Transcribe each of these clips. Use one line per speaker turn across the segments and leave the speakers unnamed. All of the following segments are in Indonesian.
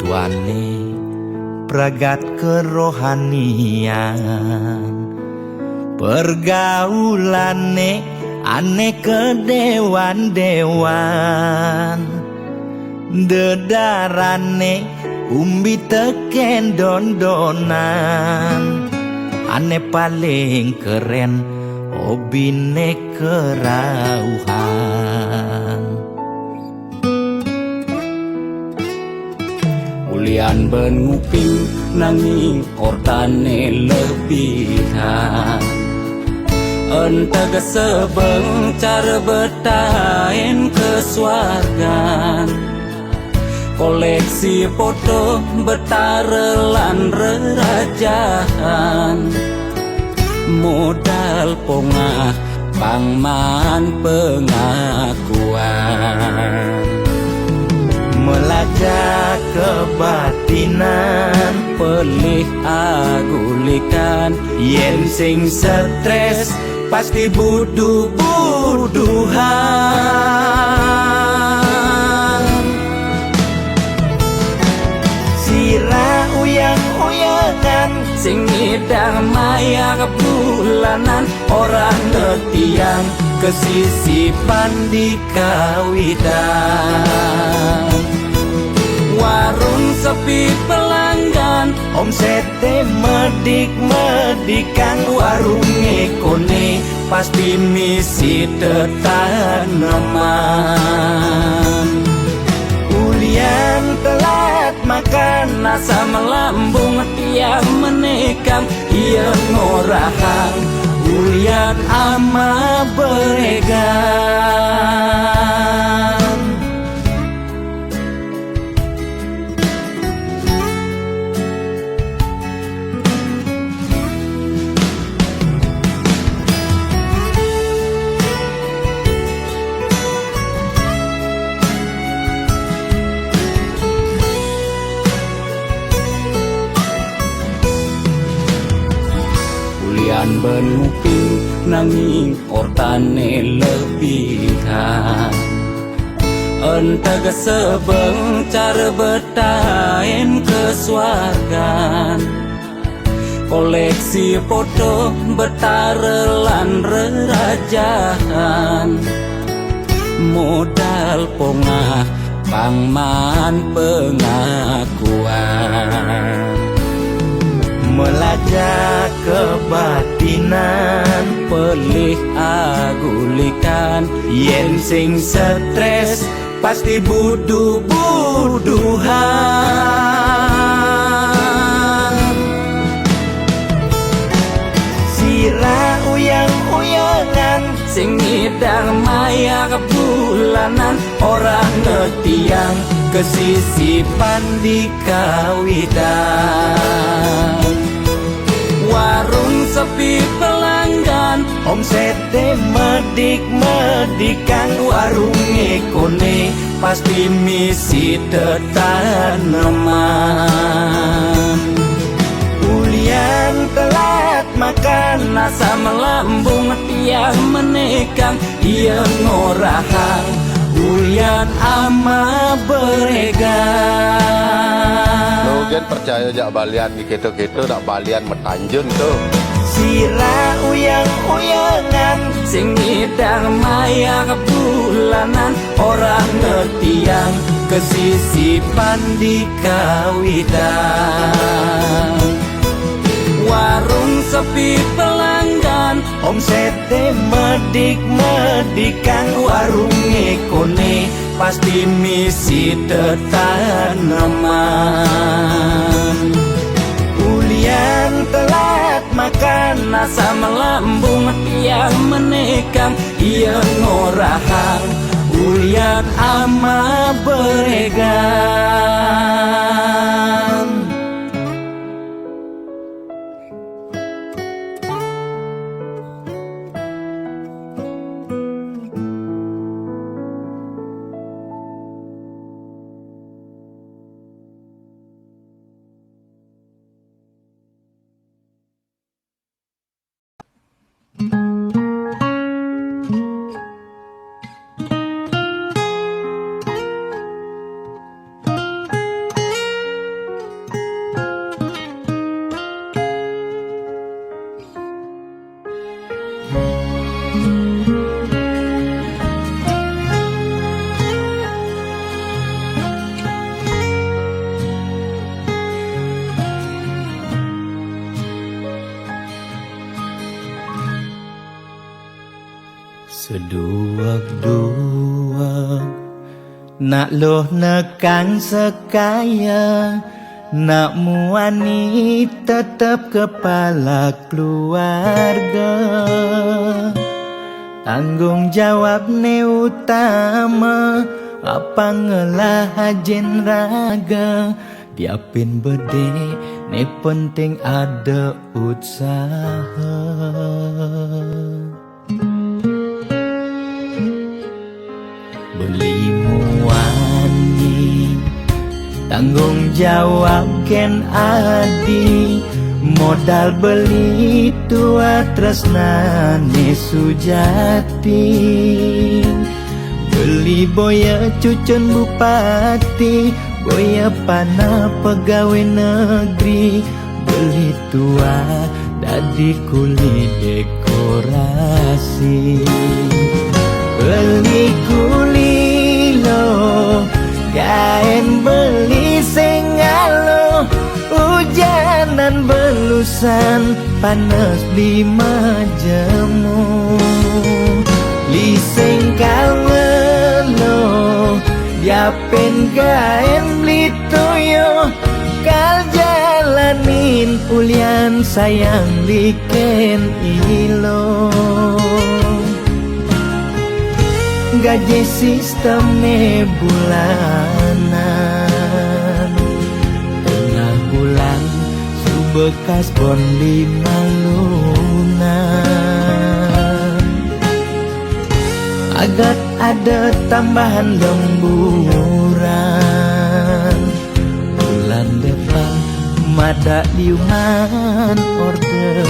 tuane pragat kerohanian, pergaulane aneh kedewan-dewan, dedarane umbi teken don-donan, aneh paling keren hobine kerauhan. Ulian benguping nanging ortane lebihan, entega sebeng cara betain kesuargan, koleksi foto betarelan rerajahan, modal pongah pangman pengakuan, melacak kebatinan, pelih agulikan, yen sing stres pasti buduh-buduhan. Sira uyang-uyangan sing ngidang maya bulanan, orang ngetiang kesisipan di kawitan. Warung sepi pelanggan, omsete medik-medikan, warung ekone pasti misi tetaneman. Ulian telat makan, asa melambung tiang menekam, ia ngorahang ulian ama beregan. Ulian benuping nanging ortane lebihan, entega sebeng cara betain kesuargan, koleksi foto betarelan rerajahan, modal pongah pangman pengakuan, melacak kebatinan, pelih agulikan, yen sing stres pasti buduh-buduhan. Sira uyang-uyangan sing ngidang maya bulanan, orang ngetiang kesisipan di kawitan. Warung sepi pelanggan, omsete medik-medikan, warung ekone pasti misi tetaneman. Ulian telat makan, asa melambung tiang menekang, ia ngorahang ulian ama beregan.
Logan percaya jak balian di keto-keto dak balian metanjun tuh.
Sira uyang-uyangan sing ngidang maya bulanan, orang ngetiang kesisipan di kawitan. Warung sepi pelanggan, omsete medik-medikan, warung ekone pasti misi tetaneman. Ulian telat makan, asa melambung tiang menekam, ia ngorahang ulian ama beregan. Seduak-duak nak loh nekang sekaya, nak muani tetap kepala keluarga. Tanggung jawab ne utama, apa ngelah hajen raga. Diapin bede ne penting ada usaha. Beli muani tanggung jawab ken adi, modal beli tua tresnane sujati. Beli boya cucun bupati, boya panah pegawai negeri. Beli tua dadi kuli dekorasi. Beli kuli lo, kain beli sengalo. Hujanan belusan, panas lima jemu. Liseng kalmelo, diapen kain beli toyo. Kal jalanin ulian sayang liken ilo. Gaji sistemnya bulanan, tengah bulan su bekas bon 5 lunan. Agak ada tambahan lemburan, bulan depan mada liuman orderan.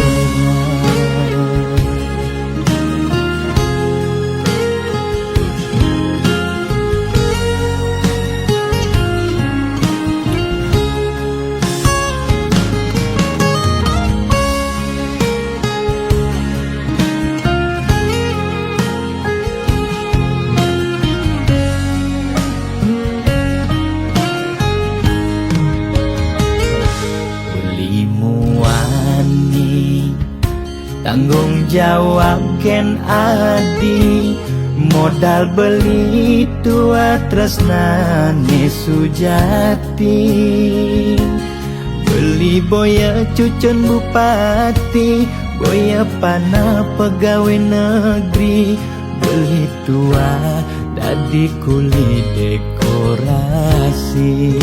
Tanggung jawab ken adi, modal beli tua tresnane sujati. Beli boya cucun bupati, boya panah pegawai negeri. Beli tua dadi kuli dekorasi.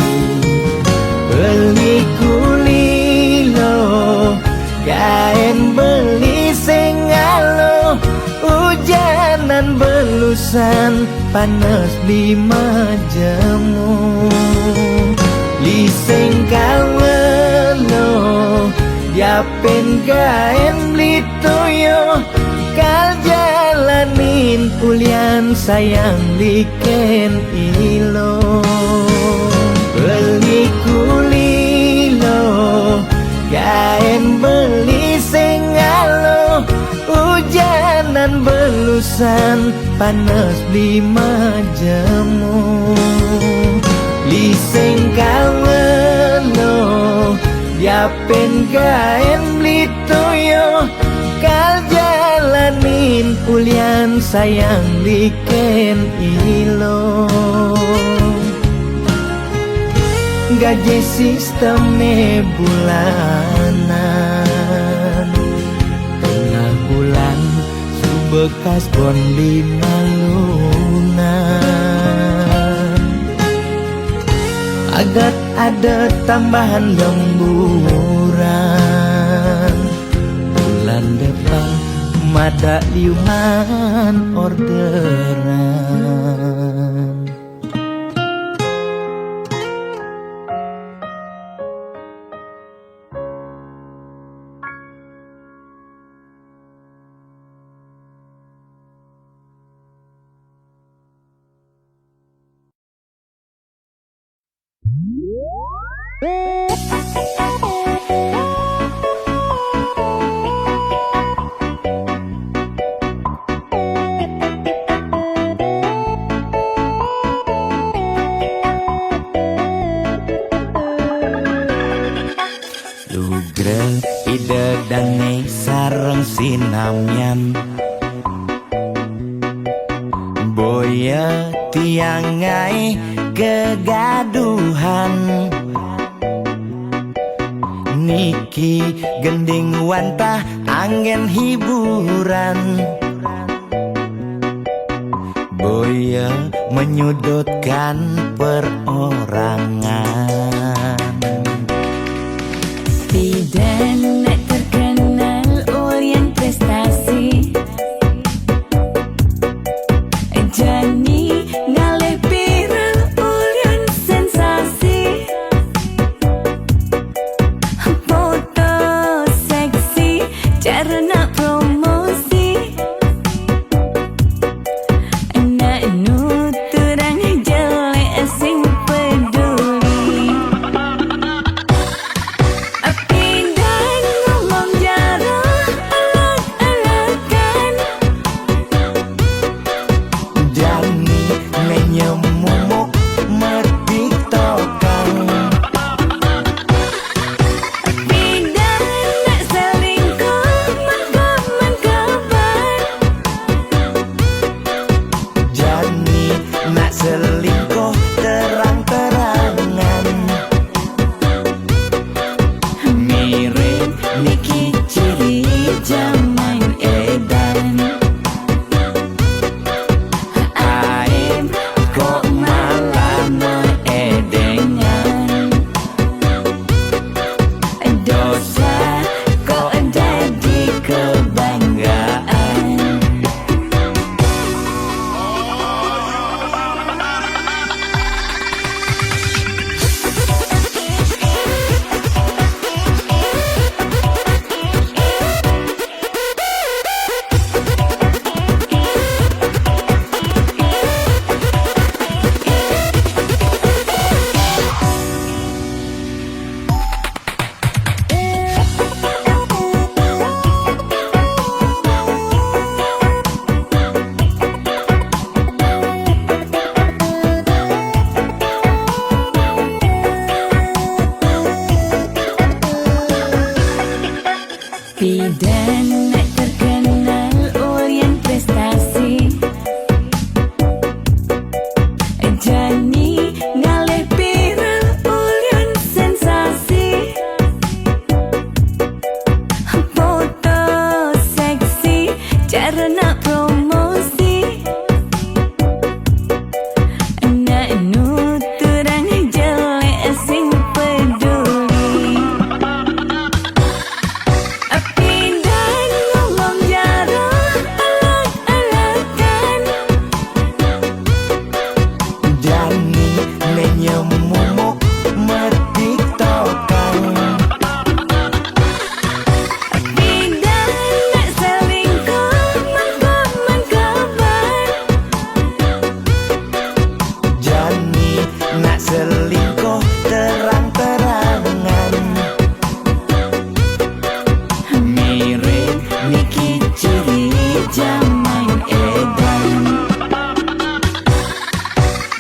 Beli kuli lo, kain beli sengalo. Hujanan belusan, panas 5 jemu. Liseng kalmelo, diapen kain beli toyo. Kal jalanin ulian sayang liken ilo. Beli kuli lo, kain beli sengalo. Hujanan belusan, panas 5 jemu. Liseng kalmelo, diapen kain beli toyo. Kal jalanin ulian sayang liken ilo. Gaji sistemnya bulanan, tengah bulan su bekas bon 5 lunan. Agak ada tambahan lemburan, bulan depan mada liuman orderan. Lugrel ide dange sareng sinamyan, Boya tiangai kegaduhan, niki gending wantah angin hiburan. Boya menyudutkan perorangan.
Tidak nak terkenal Orient prestasi, Jani ngalih viral Orient sensasi. Foto seksi cara nak promosi, nak nuturang jelek sing peduli. Api dan ngomong jarang alak-alakan,
Jani menyemumuk mertiktokan.
api dan nak selingkuh mengkabar.
Jani nak selingkuh terang-terangan.
Mirip Niki ciri zaman edan.
Aib kok malah meedengan.
Dosa kok jadi kebanggaan. Tidak nak terkenal Orient prestasi, Jani ngalih viral Orient sensasi. Foto seksi cara nak promosi, nak nuturang jelek sing peduli. Api dan ngomong jarang alak-alakan,
Jani menyemumuk mertiktokan.
api dan nak selingkuh mengkabar.
Jani nak selingkuh terang-terangan.
Mirip Niki ciri zaman edan.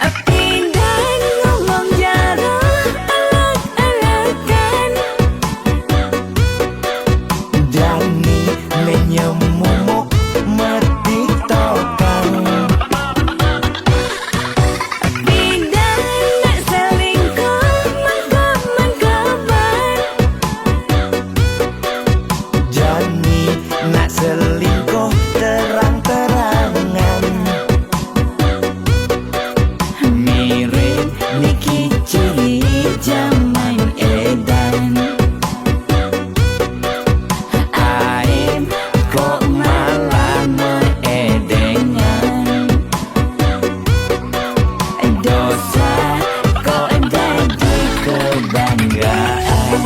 Api dan ngomong jarang alak-alakan,
Jani menyemumuk mertiktokan.
api dan nak selingkuh mengkabar.
Jani nak selingkuh terang-terangan.
Mirip Niki ciri zaman edan.
Aib kok malah meedengan.
Dosa kok jadi kebanggaan.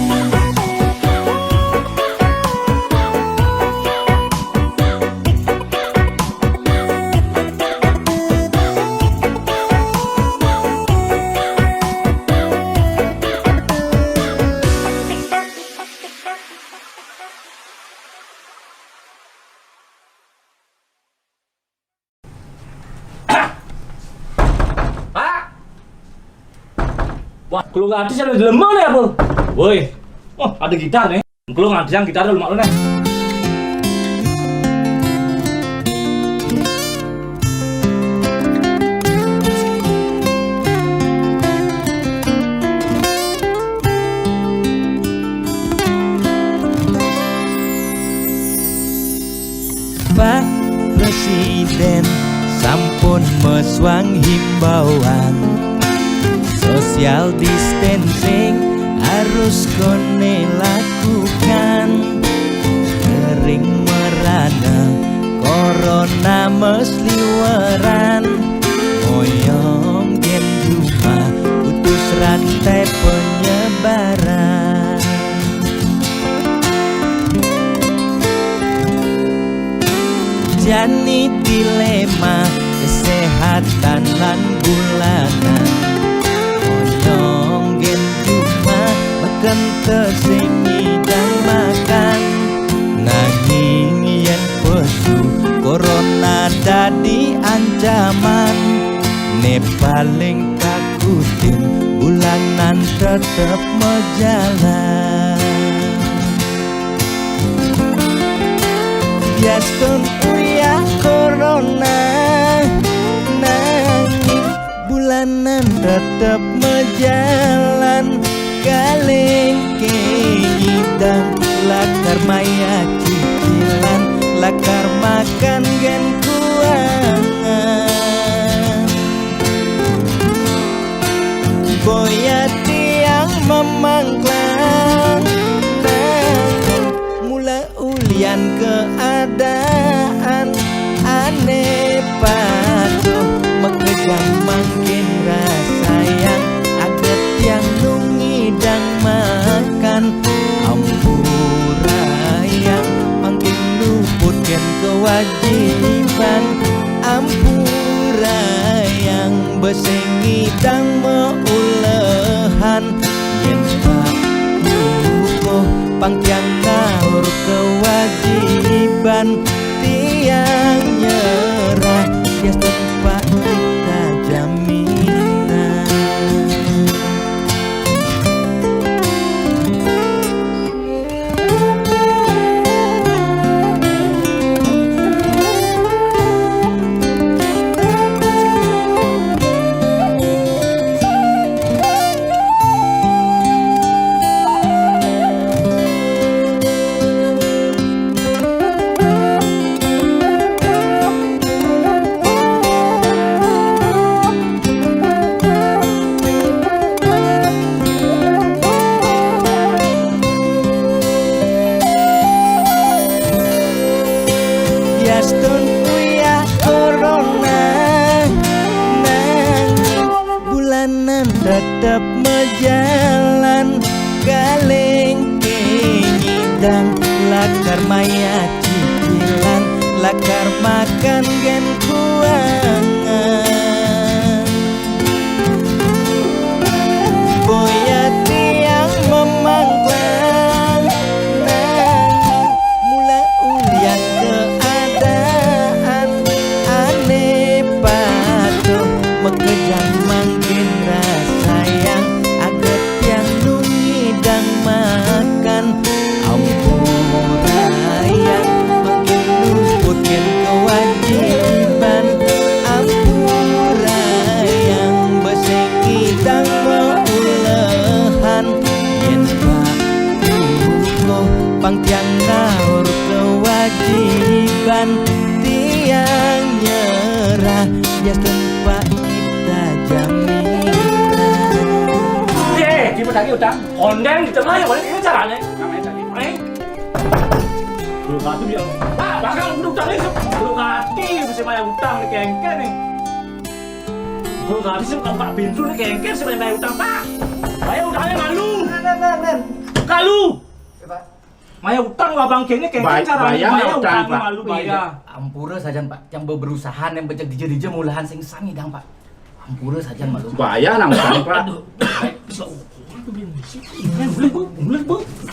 Wah, kalau nggak artis ada di lemah nih apa? Woi, oh ada gitar nih. Kalau nggak artis yang gitar dulu mak lu nih.
Presiden sampun meswang himbauan social distancing harus kone lakukan. Kering merana corona mesliweran, moyong gen rumah putus rantai penyebaran. Jani dilema kesehatan lan bulanan, moyong gen rumah makan tersengi dan makan. Nanging yen pesu corona dadi ancaman, ne paling takutin bulanan tetep mejalan. Biaston uyah corona, nanging bulanan tetep mejalan. Kalengke ngidang lakar maya cicilan, lakar makan gen kuangan. Boya tiang memangklang, mula ulian keadaan aneh patuh mekejang makin rasa yang aget yang nungidang makan. Ampura yang makin luputkan kewajiban, ampura yang besengidang meulehan. Yen pakuko pangtiang ngaur kewajiban, tiang nyerah tias tempat kita jaminan. Biaston uyah corona, nanging bulanan tetep mejalan. Kalengke ngidang lakar maya cicilan, lakar makan gen kuangan. Boya tiang memangklang, nanging mula ulian keadaan aneh patuh mekejang makin rasa yang aget yang nungidang makan. Ampura yang makin luputkan kewajiban, ampura yang besengidang meulehan. Yen pakuko pangtiang ngaur kewajiban, tiang nyerah ya tempat kita jaminan.
Gimana lagi utang? Konten di tengah ya, boleh ini caranya. Namanya tadi. Belum hati dia. Pak, bakal udah utang nih. Belum hati bisa bayar utang nih kengken nih. Belum hati sih bukan Pak Bintu nih kengken sih bayar utang Pak. Bayar utangnya malu. Kalu. Maya utang lah bang kengnya kengken caranya bayar utangnya malu bayar.
Ampura saja Pak, yang berusaha yang becek dija mulahan sing sami dang Pak. Ampura saja malu.
Bahaya nang Pak.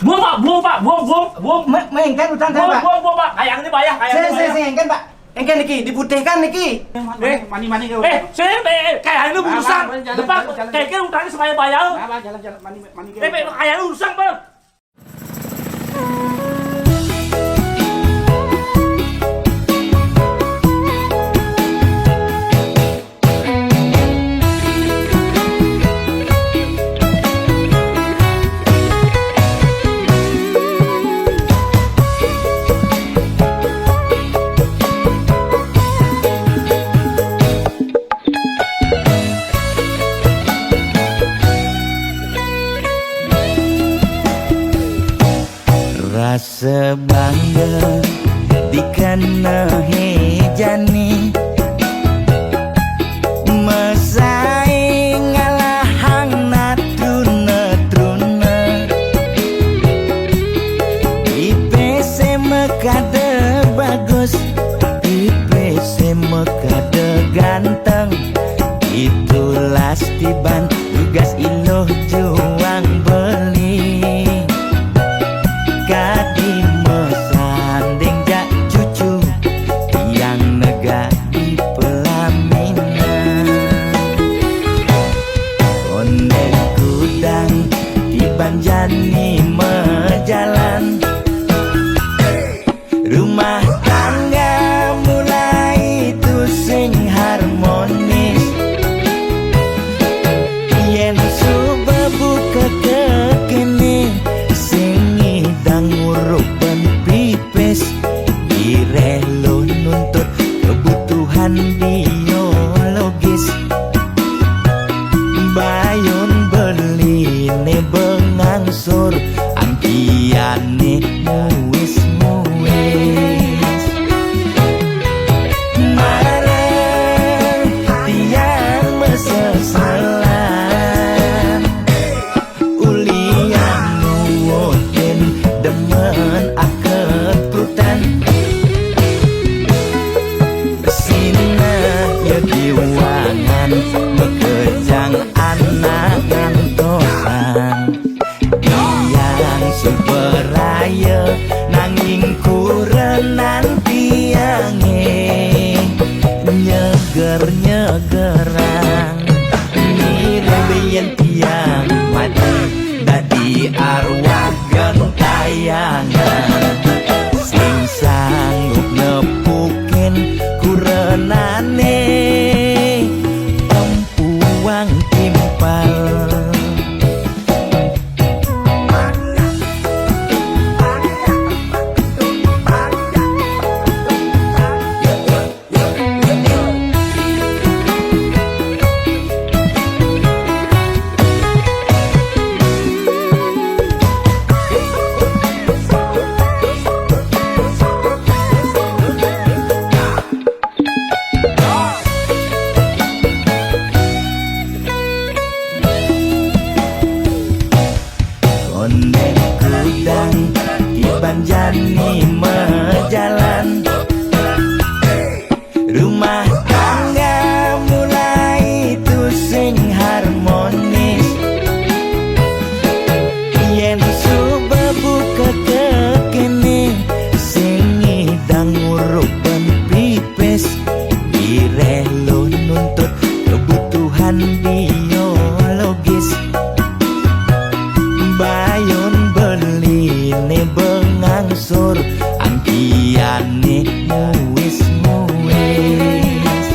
Buang Pak, buang.
Mengengken utang kan Pak.
Buang Pak, kayaknya bayar,
Saya engken Pak. Engken niki diputihkan niki.
Mani ke.
Kayaknya urusan. Depan kayaknya utangnya supaya bayar.
Jalan mani ke.
Kayaknya urusan Bang.
rasa bangga dikena hejani mesaing ngalahang natruna-truna IPC mekade bagus IPC mekade ganteng itulah tiban tugas iloh juang beli kadi mesanding jak cucu yang nega di pelaminan konde kudang di banjani mejalan rumah tangga mulai tusing harmonis yen suba buka kekene sing idang nguruk ban pipis direlo nuntut kebutuhan biologis bayon beli ne bengangsur angkiane muis-muis marang tiang mesesalan ulian nuwutin demen aketrutan sina ya diwangan mekejang anak ngantosan yang superaya nanging kurenan tiange nyeger-nyegerang nirembeyen tiang mati dadi arwah gentayangan sing sanggup nepukin kurenane empuang timpal konde kudang di banjani mejalan rumah tangga mulai tusing harmonis yen suba buka kekene sing idang nguruk ban pipis direlo nuntut kebutuhan biologis bayon beli ne bengangsur angkiane muis-muis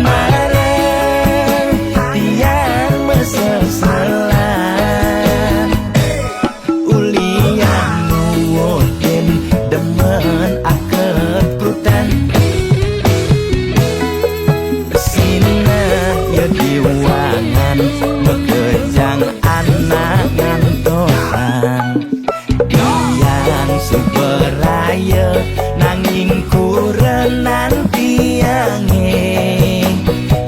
marang tiang mesesalan ulian nuwutin demen aketrutan sina ya diwangan mekejang anak ngantosan yang superaya nanging kurenan tiange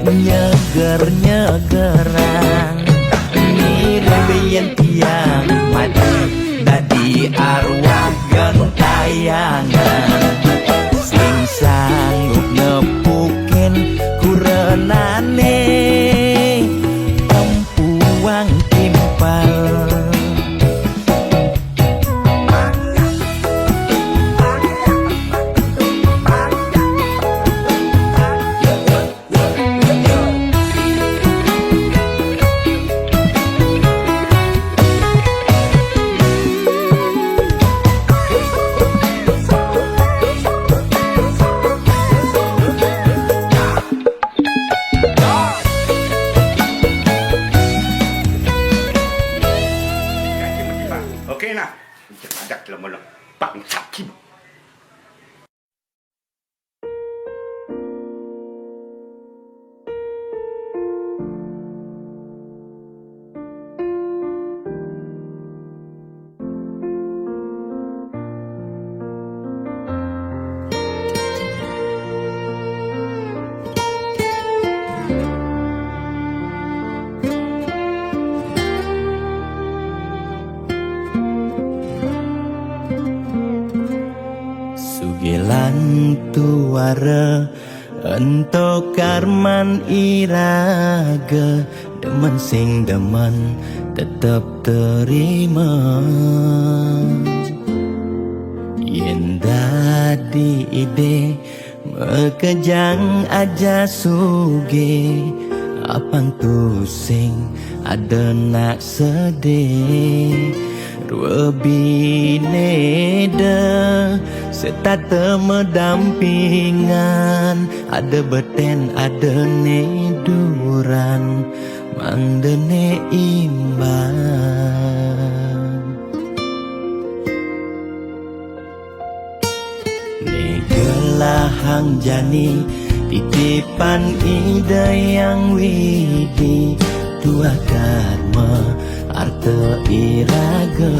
nyeger-nyegerang nirembeyen tiang mati dadi arwah gentayangan sing sanggup nepukin kurenane empuang timpal bantuara ento karman iraga demen sing demen tetep terima yen dadi ide mekejang aja suge apang tu sing ada nak sedih dua bineda serta medampingan ada beten ada neduran mangdene imbang negelahang jani titipan ide yang widi dua karma arta iraga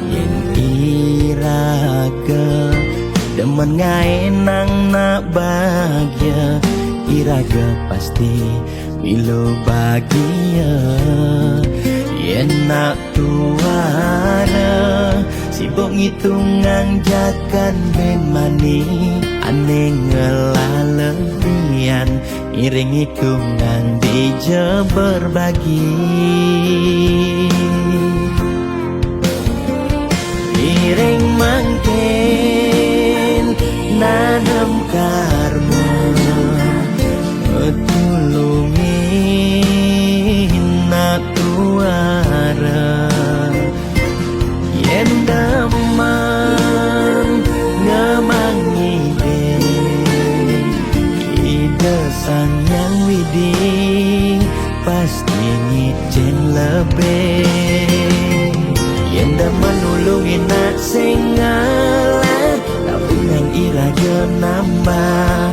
yen iraga demen ngaenang nak bahagia iraga pasti milo bahagia yen nak tuara sibuk ngitungan jakan memani aneh ngelalebian iring hitungan dija berbagi iring mangkin nanam karma tulungin nak tuara yen damang ngamang ide sang yang widi pasti ngicen lebih yen daman nulungin nak sing ngalah tabungan iraga nambah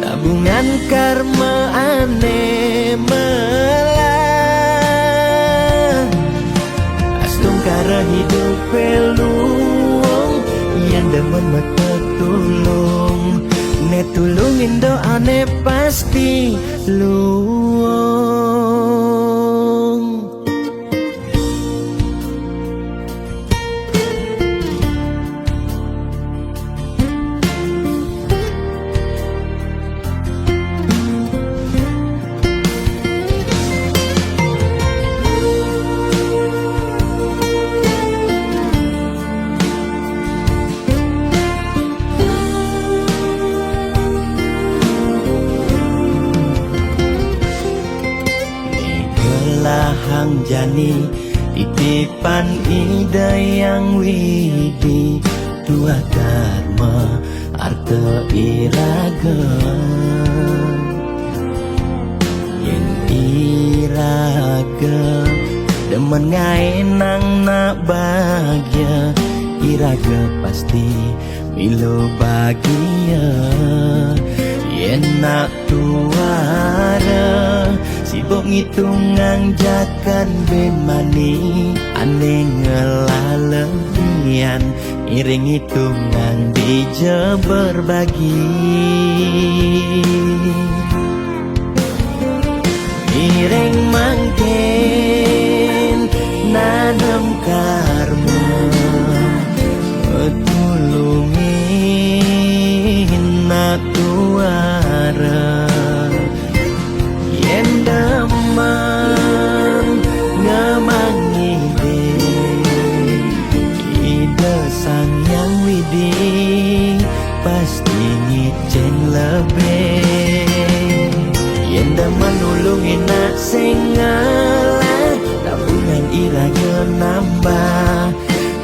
tabungan karma aneh melah astung kara hidup peluang yang demen mata tulung netulungin doane pasti luang hang jani titipan ide yang widi dua karma arta iraga yen iraga demen ngaenang nak bahagia iraga pasti milo bahagia yen nak tuara sibuk ngitungan jakan bemani aneh ngelalebian iring hitungan dija berbagi iring mangkin nanam karma tulungin nak tuara yen damang ngamang ide sang yang widi pasti ngicen lebih yen daman nulungin nak sing ngalah tabungan iraga nambah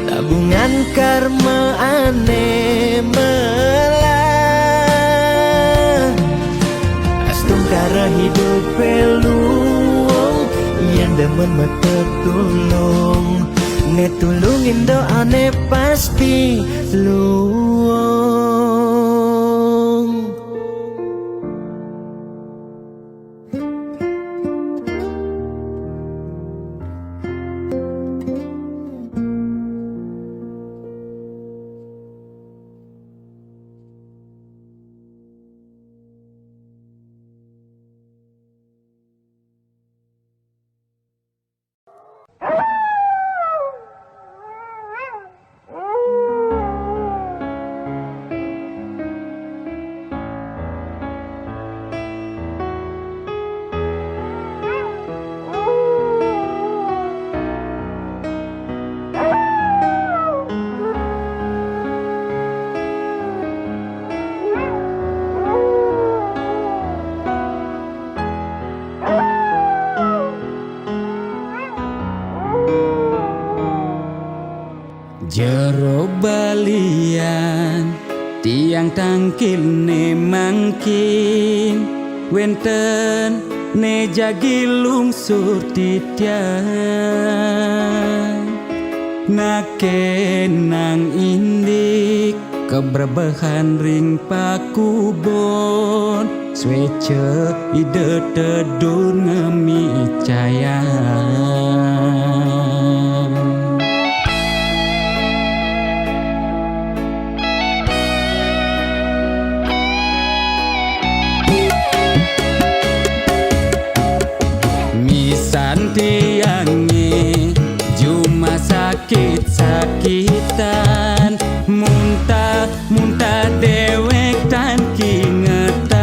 tabungan karma aneh melah astung kara hidup peluang yang demen mata tulung netulungin doane pasti luang
Jero balian tiang tangkil ne mangkin wenten ne jagi lungsur titian nakenang indik keberbahan ring pakubon swece ide tedun ngemi cayan. Santiange cuma sakit-sakitan muntah dewek tan kingetan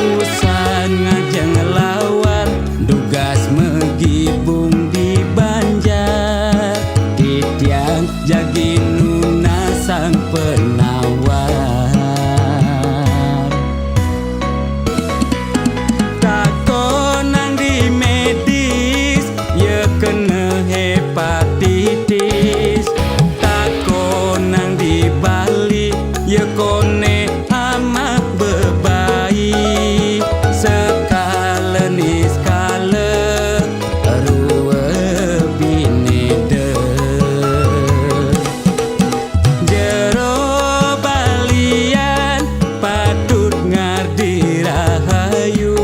usan ngajeng lawan dugas megibung di Banjar titiang jagi nuna sang penawar kena hepatitis tako nang di Bali ya kone ama bebai sekale ni skale ruwe binede jero balian patut ngardi rahayu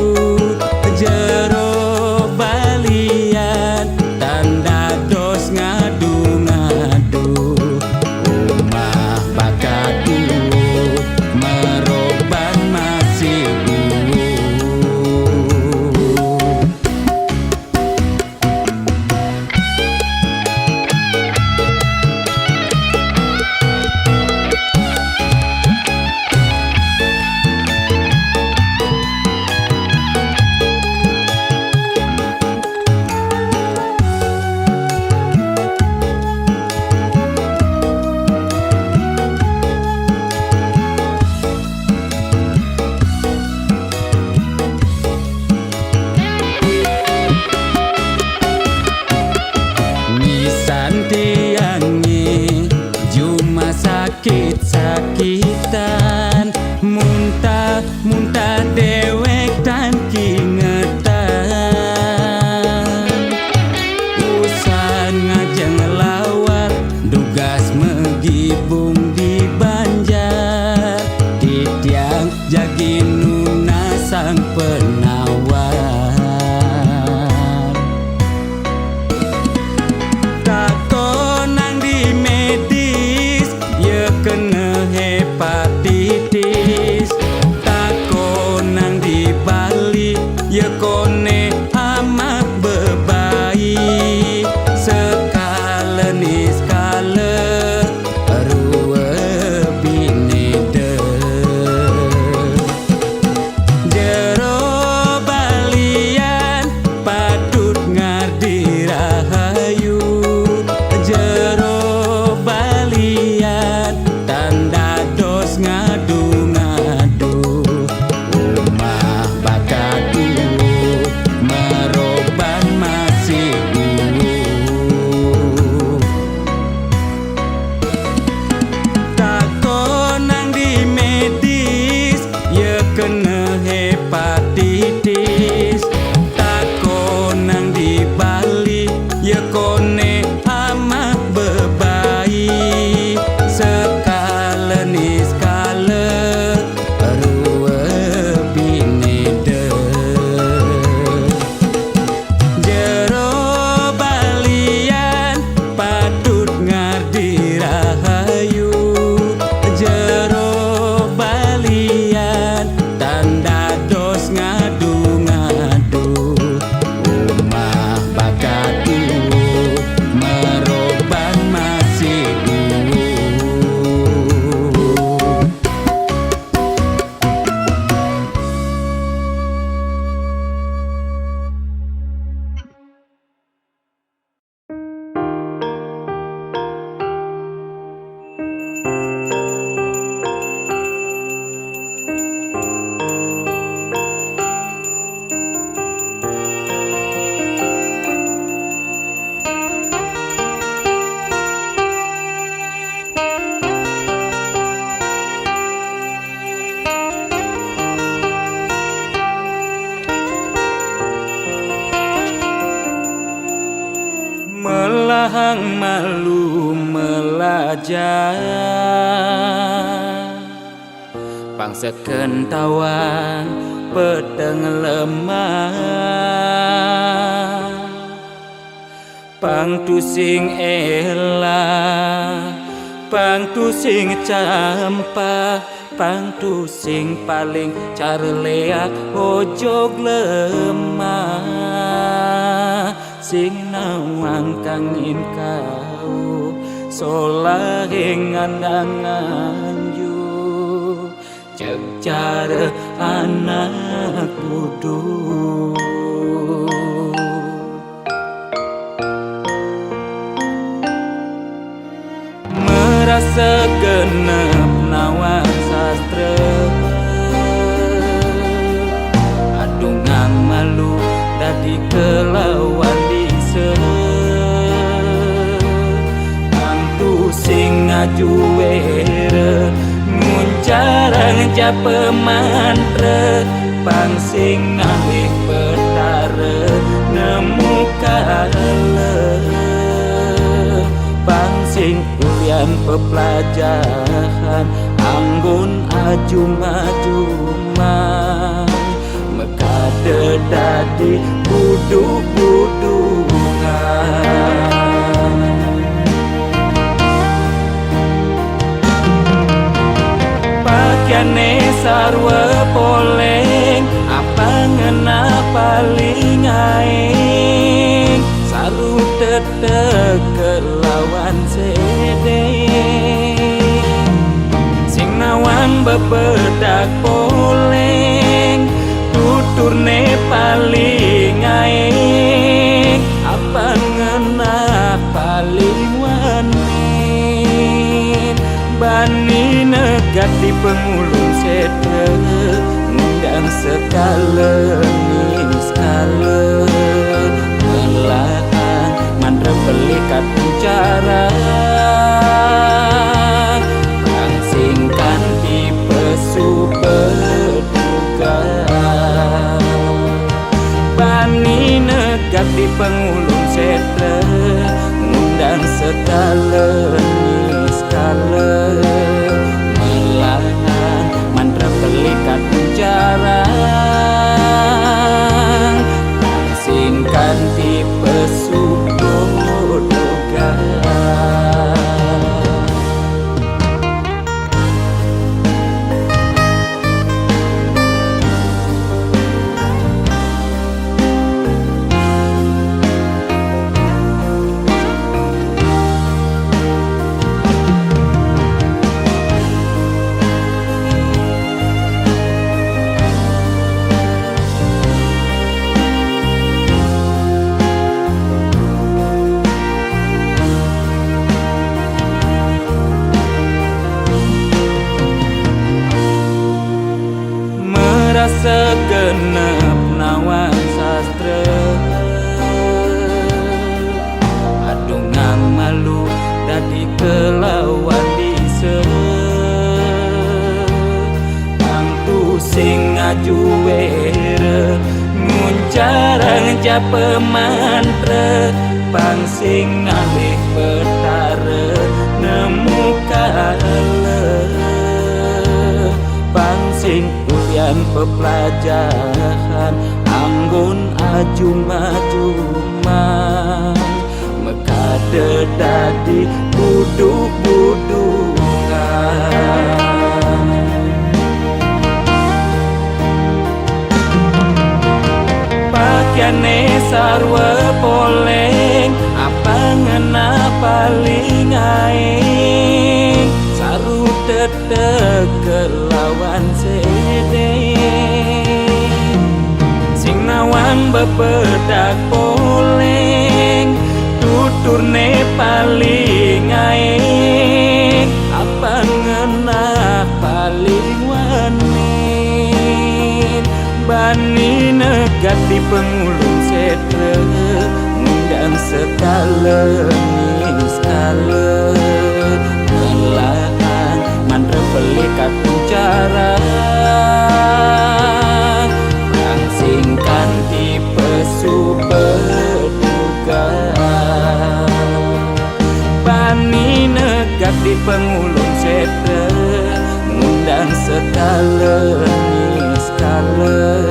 jero balian tanda dos ngadu-ngadu umah bakatu meroban masih Santiange cuma sakit-sakitan muntah dewek tan kingetan usan ngajeng lawar dugas megibung di Banjar titiang jagi nuna sang penawar kena hepatitis tako nang di Bali ya kone ama bebai sekale ni skale ruwe binede jero balian patut ngardi rahayu jero balian tanda dos ngadu-ngadu umah bakatu merob Melahang malu melajah Bangsa kentawan pedang lemah Pang tu sing elah Pang tu sing campah Pang tu sing paling carleak ojog lemah Sing nawang kangin kau solahing andangan yu Cek cara anak kudu Merasa genep nawang sastra Adungang malu dadi kelawan dise Antu sing ngaju were Nguncarang japa mantra Pang sing ngalih petara Nemu kala Pang sing ulian pepelajaran Anggun ajum-ajuman Mekade dadi buduk-budungan Pakyane sarwa poleng Apa ngena paling aing Saru tetek kelawan sedeng Sing nawan bebedak poleng Tuturne paling aing Apa ngena paling wanin Bani negat di pengulung setre Ngundang sekala niskala Melahan mandra belikat bicara Rangsingkan di pesu berduga Bani negat di pengulung setre Ngundang sekala niskala Melahan mandra belikat bicara Rangsingkan di pesu berduga Segenap nawang sastra Adungang malu dadi kelawan dise Pangtu sing ngaju were Nguncarang japa mantra Pang sing ngalih petara Nemu kala Pang sing ulian pepelajaran Anggun ajum-ajuman Mekade dadi buduk-budungan Pakyane sarwa poleng Apa ngena paling aing Saru tetek kelawan sedeng Sing nawang bebedak poleng Tuturne paling aing Apa ngena paling wanin Bani negat di pengulung setre Ngundang sekala niskala Melahan mandra belikat bicara Rangsingkan di pesu berduga skala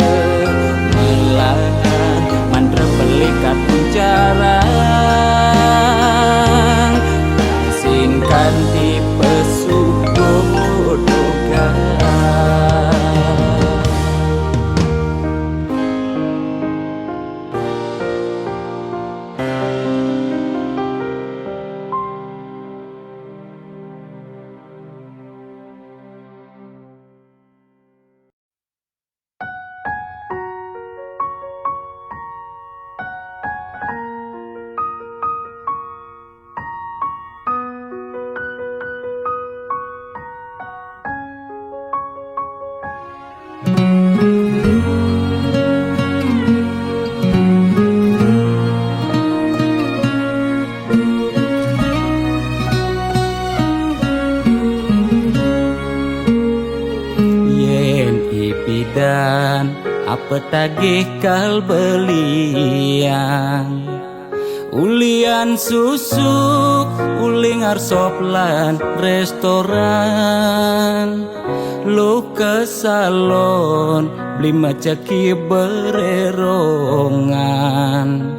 melahan mandra pelikat jarang singkan di pesubodogan. Dan apa tagih kal belian ulian susu uling arsoplan restoran lo ke salon beli macaki bererongan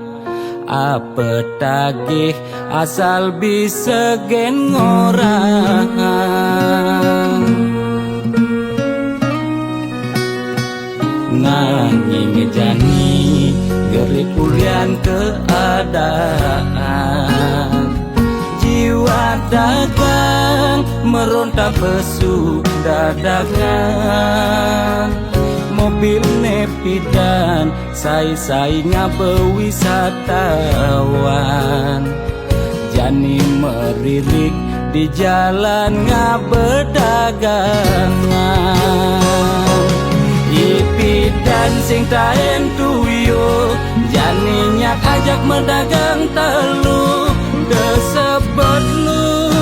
apa tagih asal bisa gen orang nanging jani geri kulian keadaan jiwa dagang meronta besu dadakan mobil nepidan sai-sainya bewisatawan jani meririk di jalan ngabedagangan ipi dan sing taen tuyo janinya ajak mendagang telu desebut lu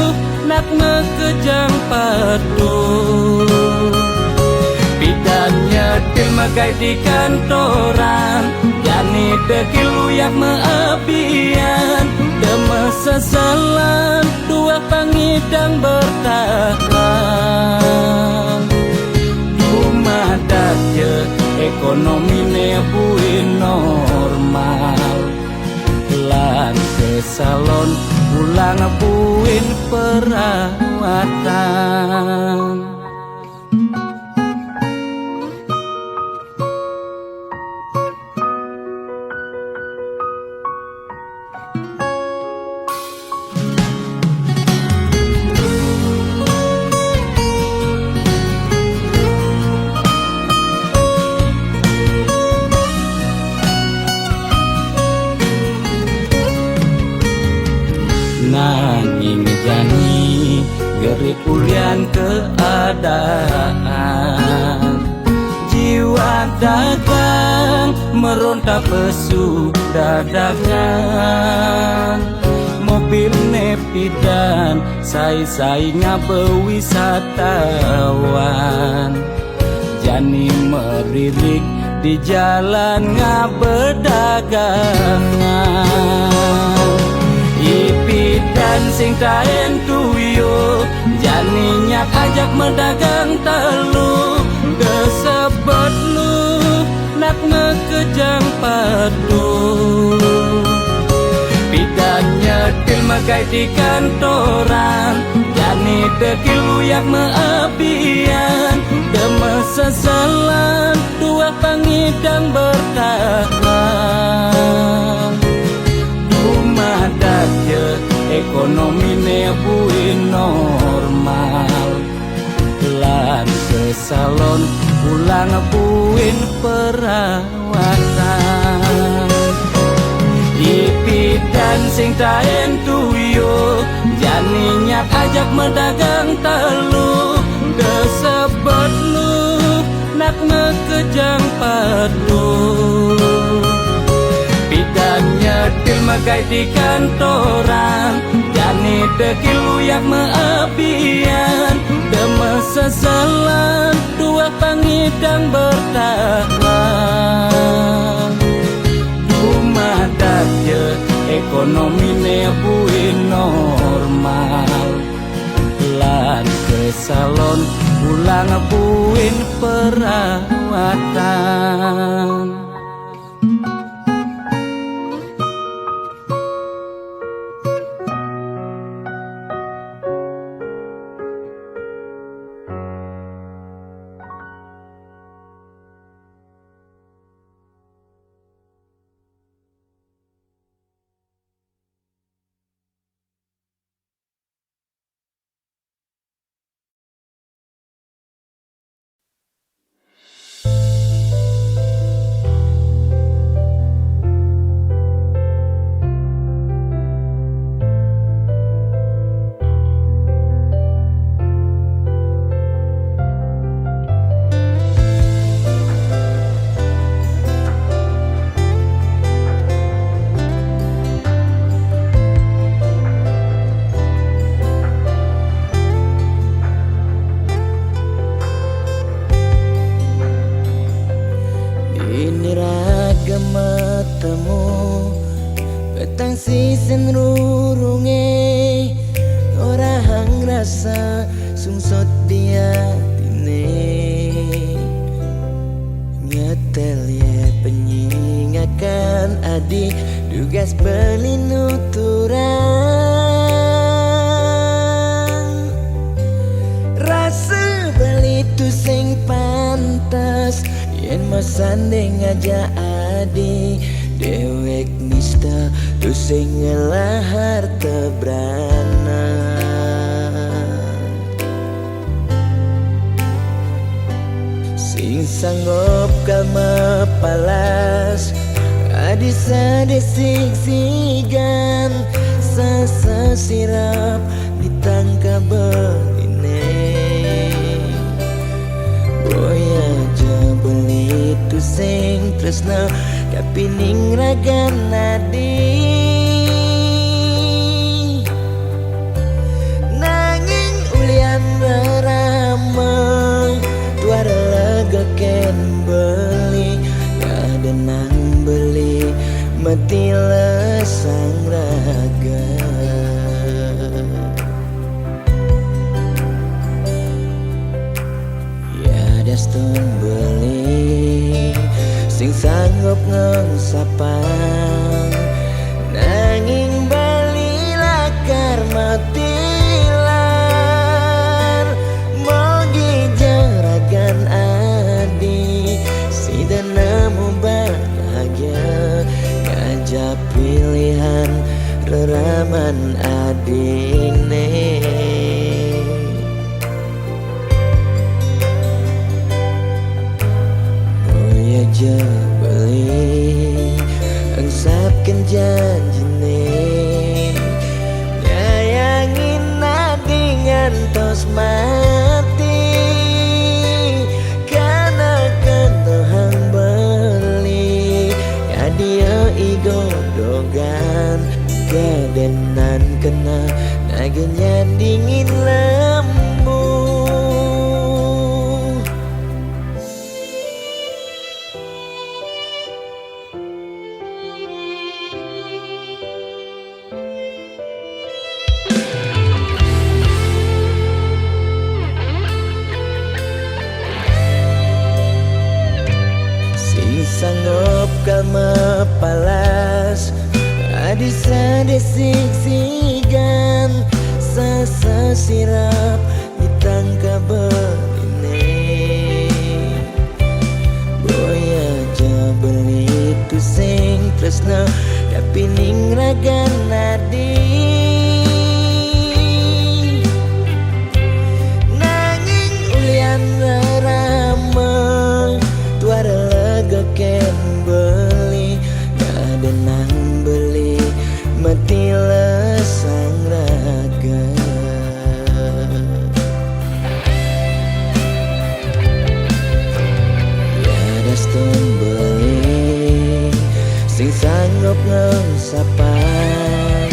nak ngekejang padu bidan nyetil megai di kantoran jani dekil uyak meabian demes sesalan dua pangidang bertahan madaknya ekonomi nebuin normal lan ke salon pulang buin perawatan. Nanging jani geri ulian keadaan jiwa dagang meronta pesu dadakan mobil nepidan sai-sainya bewisatawan jani meririk di jalan ngabedagangan ipi dan sing taen tuyo janinya ajak mendagang telu desebut lu nak ngekejang padu bidan nyetil megai di kantoran jani dekil uyak meabian demes sesalan dua pangidang bertahan madaknya ekonomi nebuin normal lan ke salon pulang buin perawatan ipi dan sing taen tuyo janinya ajak mendagang telu desebut lu nak ngekejang padu bidan nyetil megai di kantoran jani dekil uyak meabian demes sesalan dua pangidang bertahan dumadaknya ekonomi nebuin normal lan ke salon ulang buin perawatan.
Ini raga matamu petang sisen rurunge orang rasa sungsot dia tine nyetel ya penyingakan adik dugas belinuturan rasa beli tu sing pantas yen masanding aja adi dewek nista tu sing ngelahar tebrana sing sanggup kalma palas adi sadesik sigan sasa sirap ditangka beline boya beli tu sing tresna kapining raga nadi nanging ulian berama tuara lega ken beli ada nang beli mati lesang raga Stun beli sing sanggup ngengsapang nanging bali lakar matilar mogi jaragan adi si nemu bahagia ngajak pilihan reraman adine aja beli angsapkan janjine nyayangin nadingan tos mati karena kentohang beli ya dia igodogan kedenan kena nagenya dingin lembu sanggup kalma palas adi sadesik sigan sasa sirap ditangka beline boya jabeli tu sing tresna kapining raga nadi nanging ulian rama tuara ken beli ada nang beli mati lesang raga ya ada stun beli sing sanggup ngengsapang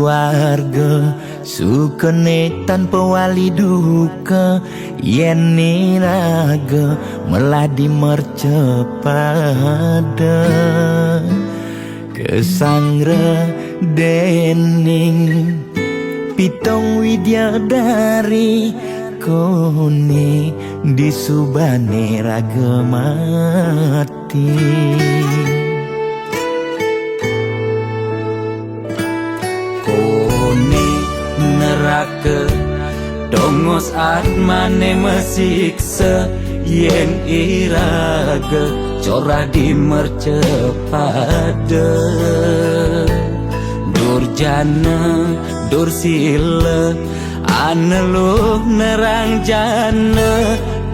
suarga sukene tanpa wali duka yen niraga meladi mercepada kesangra dening pitong widyadari kone disubane raga mati
kone neraka dongos atmane mesiksa yen iraga corah di mercepada durjana dursila aneluh nerang jana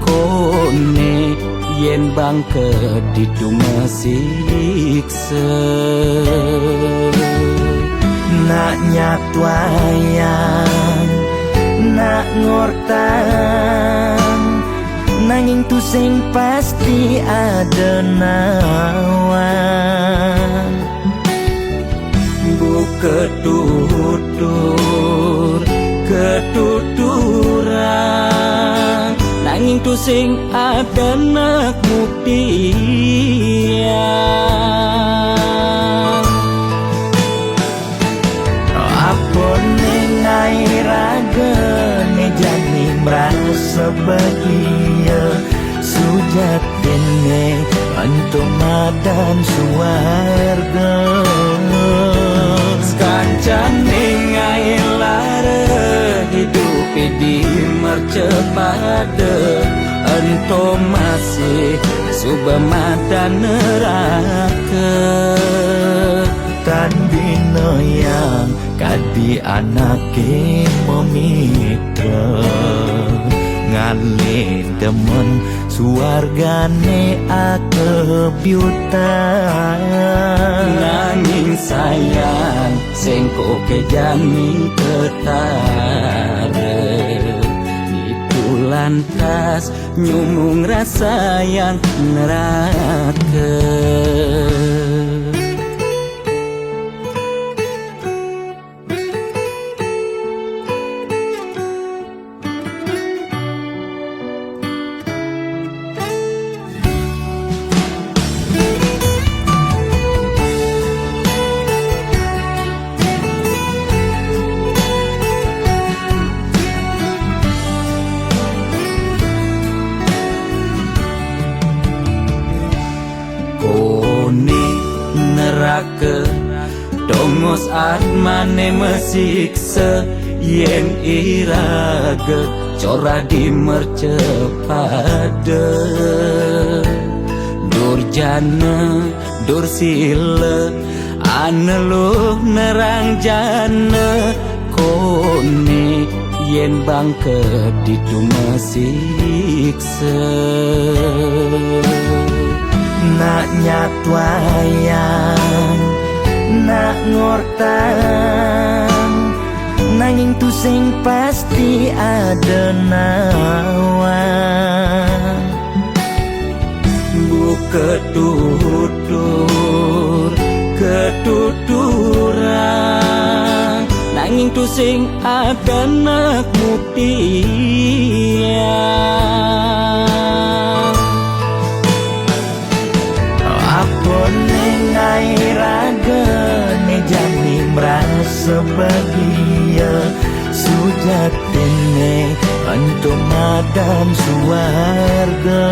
kone yen bangke ditu mesiksa
nak nyatwayang nak ngortang nanging tu sing pasti ada nawan
ketutur ketuturan nanging tu sing ada nak buktian
apa nengai raga nejani merasa bahagia sujatene antum madan suarga
kancane ngai lara hidup di mercepada ento masih subamada neraka
tan dino yang kadi anake memitra ngale demen suargane akebyutan
nanging sayang sengko kejami ketara itu lantas nyumung rasa yang neraka dongos atmane mesiksa yen iraga corah di mercepada durjana dursila aneluh nerang jana kone yen bangke ditu mesiksa
nak nyatwayang nak ngortang nanging tu sing pasti ada nawan
ketutur ketuturan nanging tu sing ada nak buktian
apa nengai raga nejani merasa bahagia sujatene antum madan suarga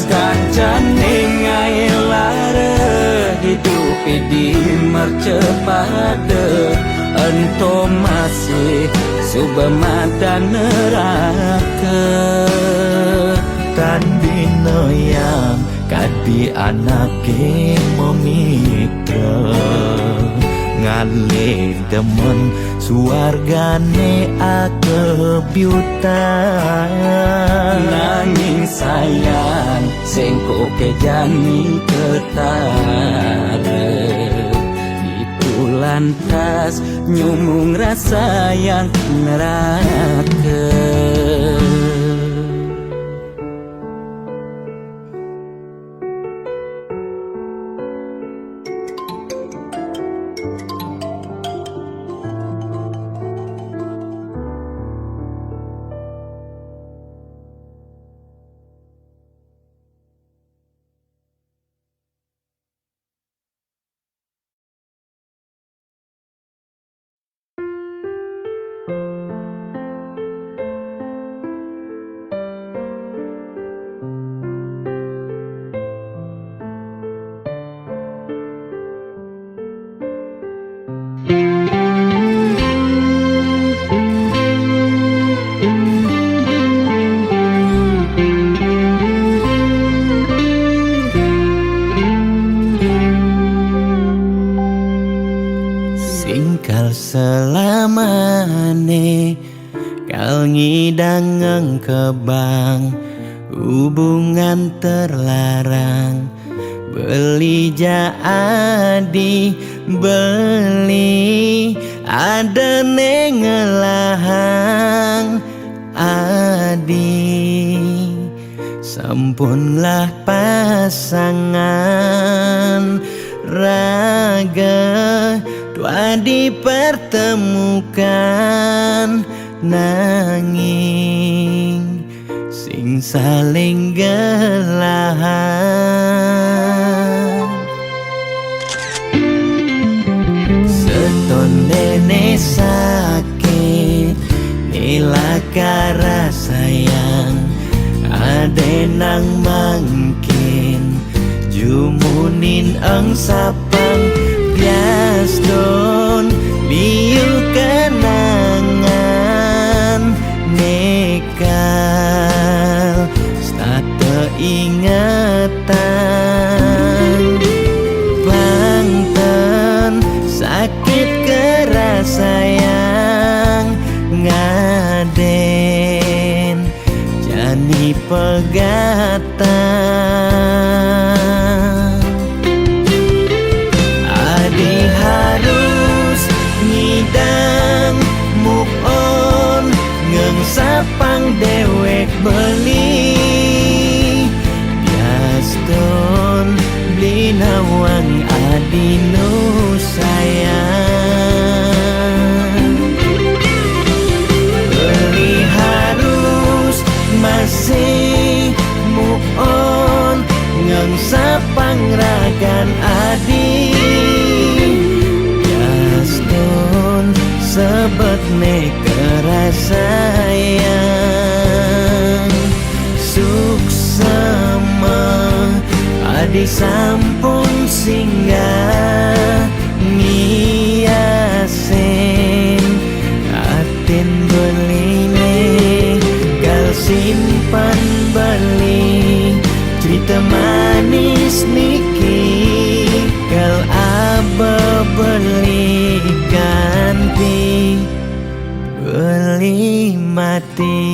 kancane ngai lara hidup di mercepada ento masih subamada neraka
tan dino yang kadi anake memitra ngale demen suargane akebyutan
nanging sayang sengko kejani ketara itu lantas nyumung rasa yang neraka kal ngidang ngengkebang hubungan terlarang beli jadi beli ada nengelahang adi sampunlah pasangan raga dua dipertemukan nanging sing saling gelahan seton dene sakit nilakara sayang ade nang mangkin jumunin ang sapang bias don liu kenangan nekal stata ingatan Banten sakit keras sayang ngaden jani pegatan adi harus ngidang move on ngengsapang dewek beli biaston beli nawang adi nu sayang beli harus masih move on ngengsapang ragan adi biaston sebet ne kerasayang suksema adi sampun singgah ngiasen atin beline gal simpan beli cerita manis niki gal aba beli ganti beli mati.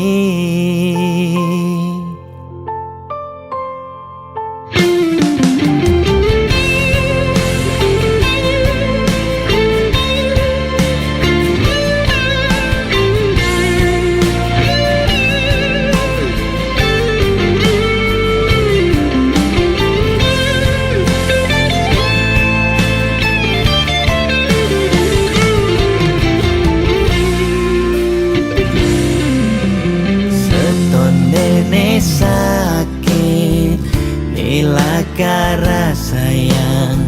Sakit nilakara sayang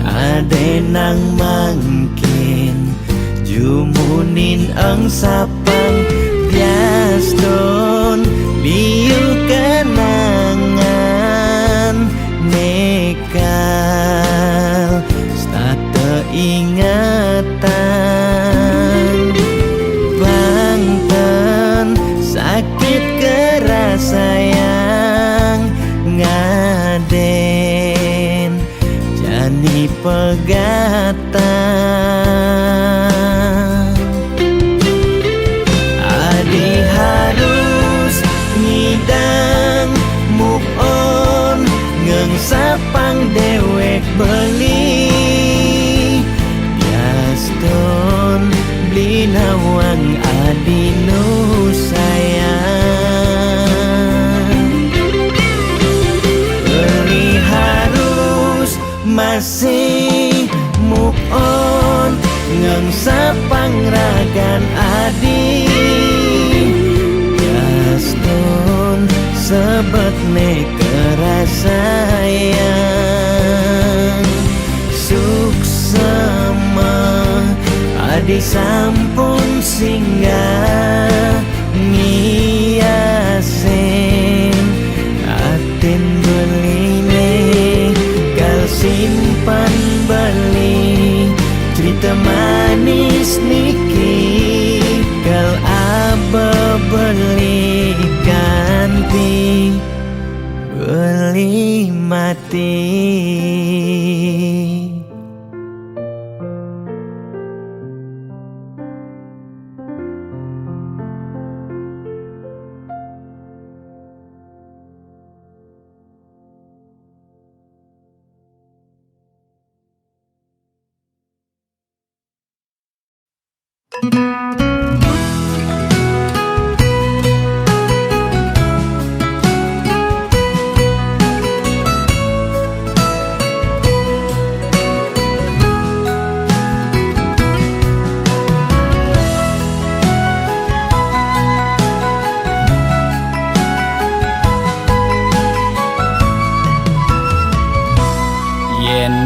ade nang mangkin jumunin ang sapang biaston liu kenangan nekal stata ingatan Banten sakit keras sayang ngaden jani pegatan adi harus ngidang move on ngengsapang dewek beli biaston beli nawang adi nu sayang beli harus masih move on ngengsapang ragan adi biaston sebet ne kerasayang suksema adi sampun singgah ngiasen atin beline gal simpan beli cerita manis niki gal aba beli ganti beli mati. Yen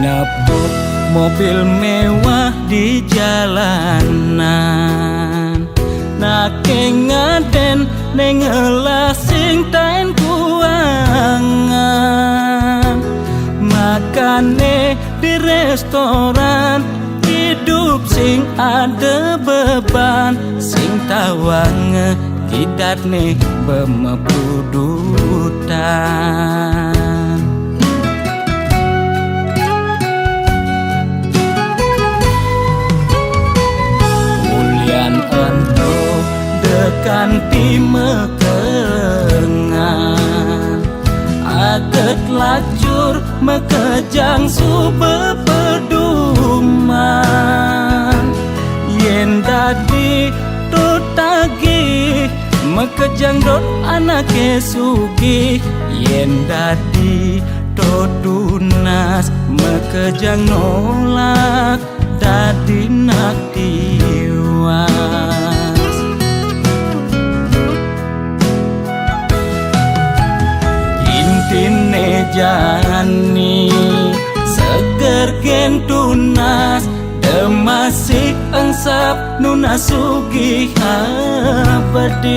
nebuk mobil mewah di jalanan, nake ngaden neng sing tain kuangan, makane di restoran hidup sing ada beban, sing tawang kidat nih bemepudutan. Untuk dekan mekengan aget lacur mekejang sube peduman, yen dadi tutagi mekejang dot anake sugi, yen dadi tunas mekejang nolak dadi nak tiwas. Intine jani seger gen tunas, demasik engsap nunas sugih apedik.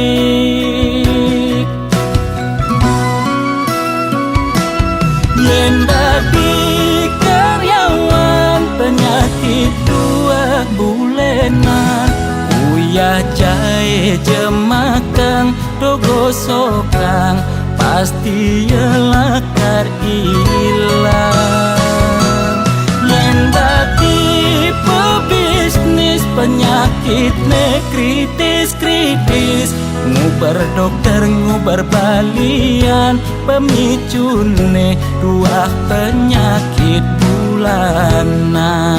Yen dadi karyawan penyakit dua bulenan, uyah jahe jemakang dogo sokang, pasti lakar ilang. Yen dadi pebisnis penyakit ne kritis-kritis, ngubar dokter ngubar balian, pemicune dua penyakit bulanan.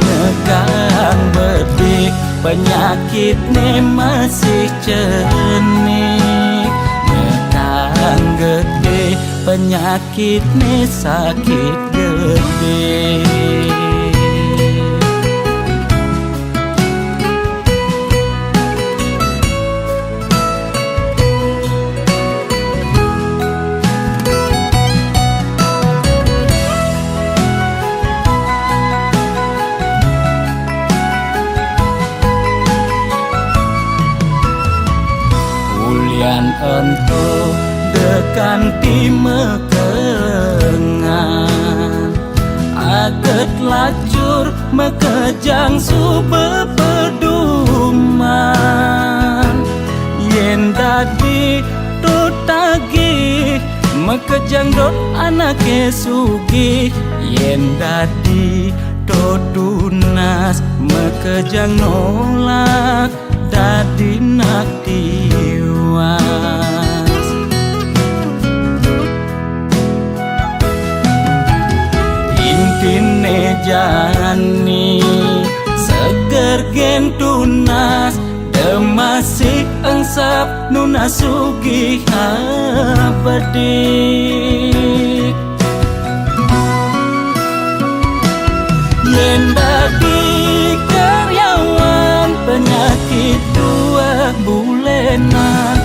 Negang bedik penyakit ne masih cenik, negang gede penyakit ne sakit gede. Untuk dekan mekengan aget lacur mekejang sube peduman, yen dadi tutagi mekejang dot anake sugi, yen dadi tunas mekejang nolak dadi nak tiwas. Intine jani seger gen tunas, demasik engsap nunas sugih apedik. Yen dadi karyawan penyakit dua bulenan,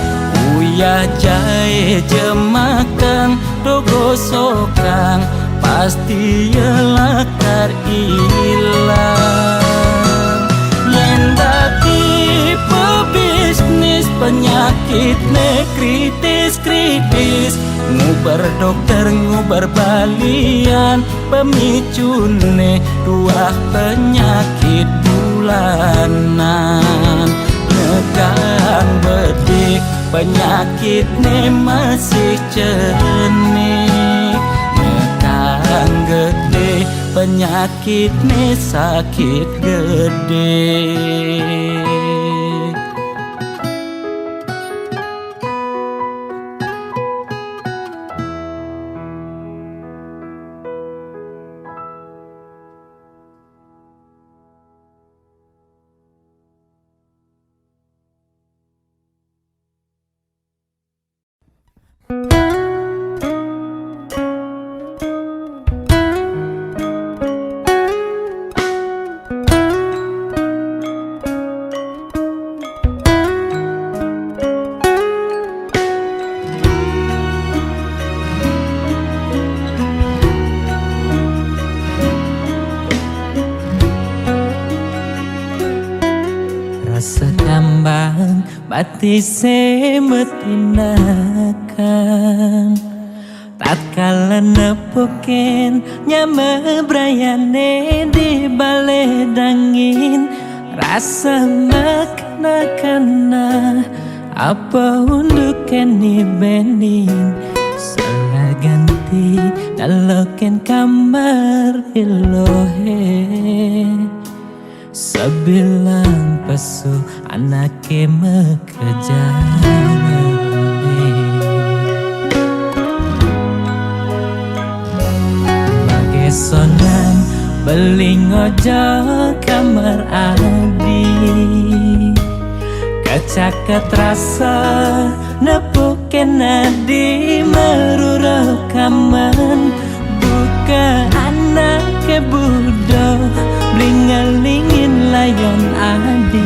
uyah jahe jemakang dogo sokang, pasti lakar ilang. Yen dadi pebisnis penyakit ne kritis-kritis, ngubar dokter ngubar balian, pemicune dua penyakit bulanan. Negang bedik penyakit ne masih cenik, negang gede penyakit ne sakit gede. batise metinakan tatkala nepukin nyame brayane di bale dangin rasa makna-kana apa untuk keni bening salah ganti daloken kamar ilohe sebilang pesu anake mekejane Magesonan beling ojo kamar adi kacaket rasa nepuken adi meruro kaman buka anake budo blingelingin layon adi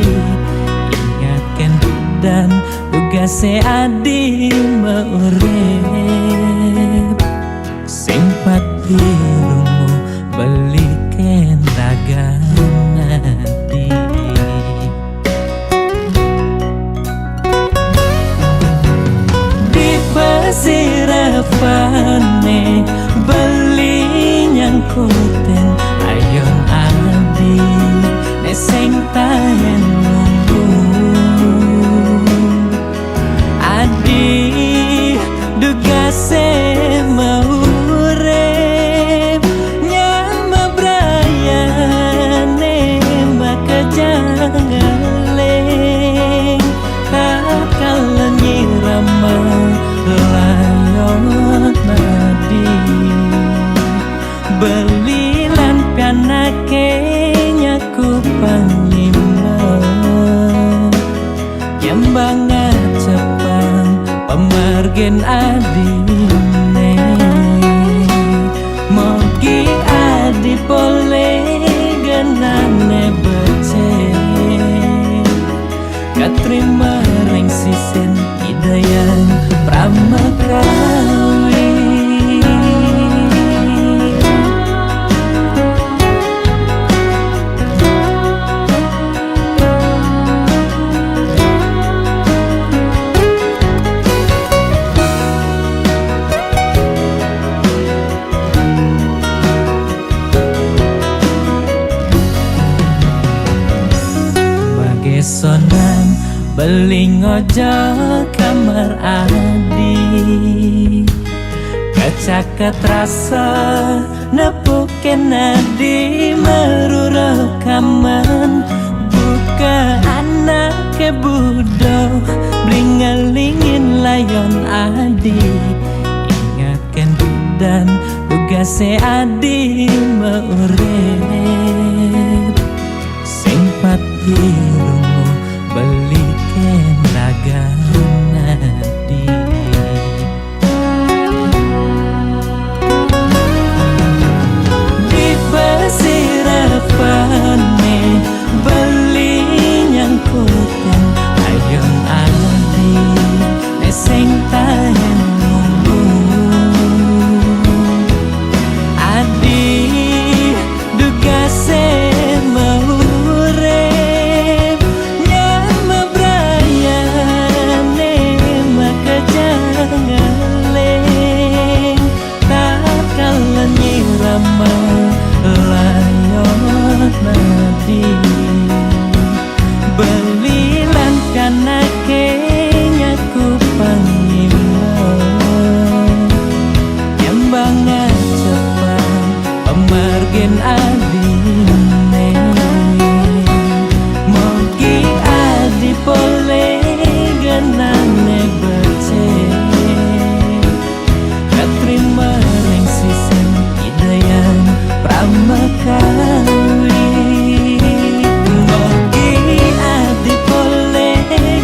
ingatkan dan tugase adi meurep simpati rumu beliken ragan adi di pesirapane beli nyangkuten ayon adi neseng tahen nunggu adi dugase maurep nyama brayane maka jangaleng takal nyirama layon nadi belilan pianake nyaku pangima nyambanga cepang pemargen adine mogi adi pole genane bece katrima ring sisen hidayan pramakawi Magesonan beling ojo kamar adi kacaket rasa nepuken adi meruro kaman buka anake budo blingelingin layon adi ingatkan dan tugase adi meurep simpati rumu beliken ragan adi di pesirapane beli nyangkuten ayon adi neseng tahen nunggu adi dugase maurep nyama brayane maka jangaleng takal nyirama layon nadi belilan kanake nyaku pangima nyambanga cepang pemargen adine mogi adi pole genane bece katrima ring sisen hidayan pramakawi mogi adi pole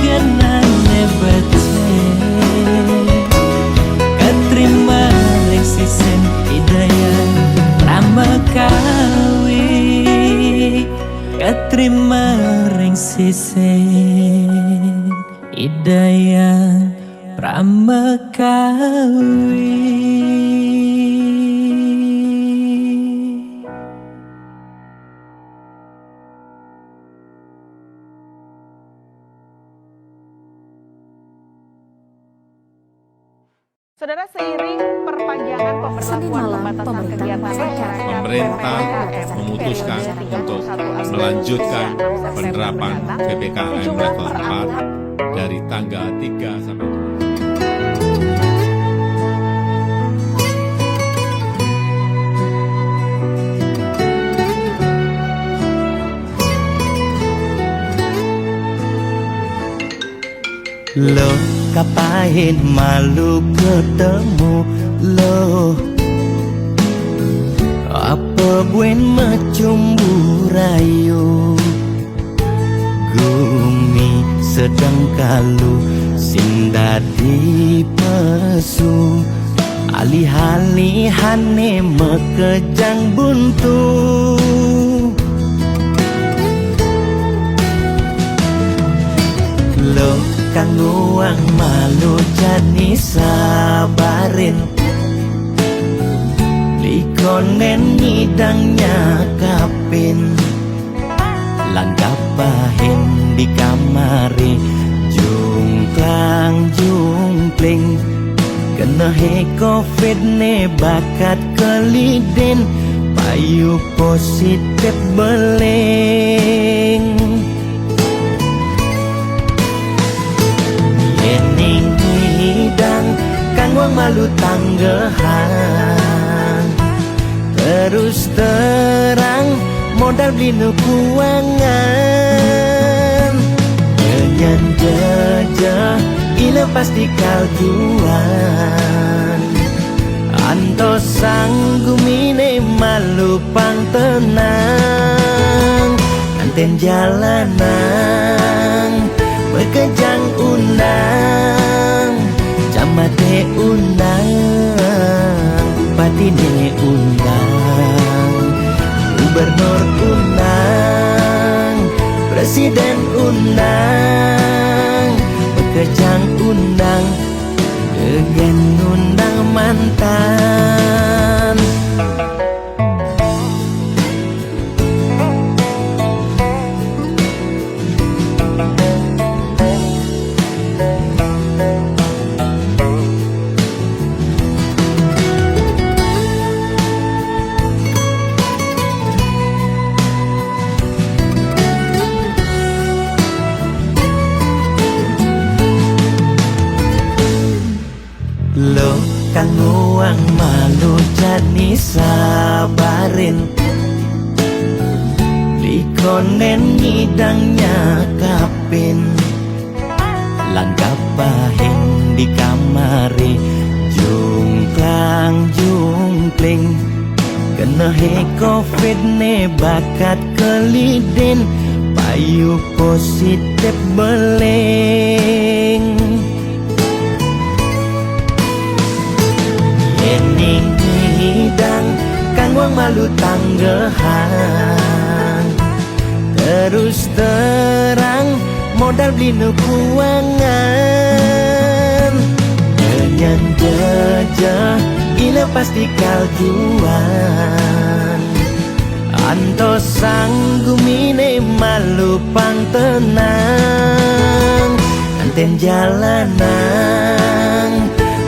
genane bece katrima ring sisen hidayan pramakawi katrima ring sisen hidayan pramakawi.
Saudara, seiring perpanjangan pemberlakuan pembatasan kegiatan masyarakat,
pemerintah memutuskan untuk melanjutkan penerapan PPKM level 4 dari tanggal 3 sampai
2. Lo kapain malu ketemu lo, apa buen macumbu rayu, gumi sedang kalu sindadi pesu, alih-alihane mekejang buntu. Lo kangguang malu jani sabarin, likonen nyidangnya kapin, langkap bahin di kamari, jungklang jungkling, kena he covid ne bakat kelidin, payu positif beling. Yening hidang kang wang malu tanggehan, terus terang modal beli nukuangan, nyanyan jejah ila pasti kaljuan, anto sanggumine malu pang tenang, anten jalanan bekejang undang, camate undang, bupatine undang, gubernur undang, presiden undang, bekejang undang, gegen undang mantan. Lo kang nguang malu jani sabarin, likonen nyidangnya kapin, langkap bahin di kamari, jungklang jungkling, kena he covid ne bakat kelidin, payu positif beling. Yening hidang kang wang malu tanggehan, terus terang modal beli nukuangan, nyanyan jejah ila pasti kaljuan, anto sanggumine malu pang tenang, anten jalanan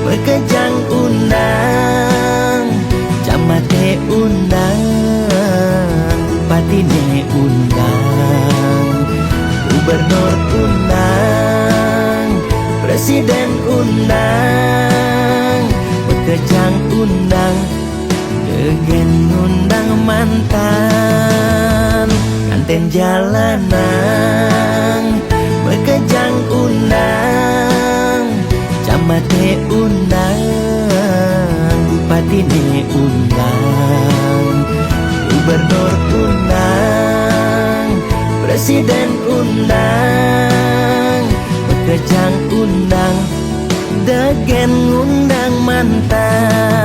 bekejang undang, camate undang, bupatine undang, gubernur undang, presiden undang, bekejang undang, gegen undang mantan, anten jalanan bekejang undang, camate undang, bupatine undang, gubernur undang, presiden undang, bekejang undang, degen undang mantan.